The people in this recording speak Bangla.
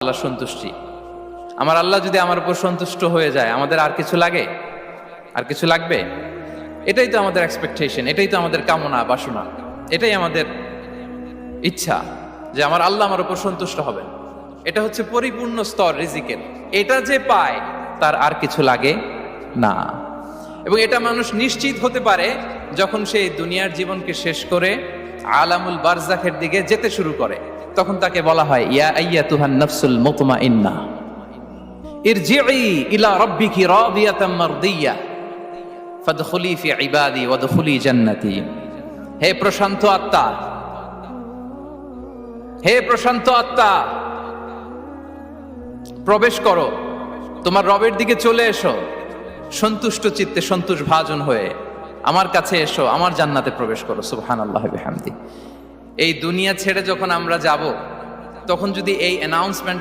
আল্লাহ সন্তুষ্টি। আমার আল্লাহ যদি আমার উপর সন্তুষ্ট হয়ে যায়, আমাদের আর কিছু লাগে? আর কিছু লাগবে? এটাই তো আমাদের এক্সপেকটেশন, এটাই তো আমাদের কামনা বাসনা, এটাই আমাদের ইচ্ছা যে আমার আল্লাহ আমার উপর সন্তুষ্ট হবেন। এটা হচ্ছে পরিপূর্ণ স্তর রিজিকের। এটা যে পায় তার আর কিছু লাগে না। এবং এটা মানুষ নিশ্চিত হতে পারে যখন সে দুনিয়ার জীবনকে শেষ করে আলামুল বারজাখের দিকে যেতে শুরু করে। তখন তাকে বলা হয়, ইয়া আইয়াতুহান নাফসুল মুতমাইন্না ইরজিই ইলা রাব্বিকি রাদিয়াতাম মারদিয়া ফাদখুলি ফি ইবাদি ওয়াদখুলি জান্নাতি। হে প্রশান্ত আত্মা, হে প্রশান্ত আত্মা, প্রবেশ করো, তোমার রবের দিকে চলে এসো, সন্তুষ্ট চিত্তে সন্তোষ ভাজন হয়ে আমার কাছে এসো, আমার জান্নাতে প্রবেশ করো। সুবহানাল্লাহ বিহামদি। এই দুনিয়া ছেড়ে যখন আমরা যাব, তখন যদি এই অ্যানাউন্সমেন্ট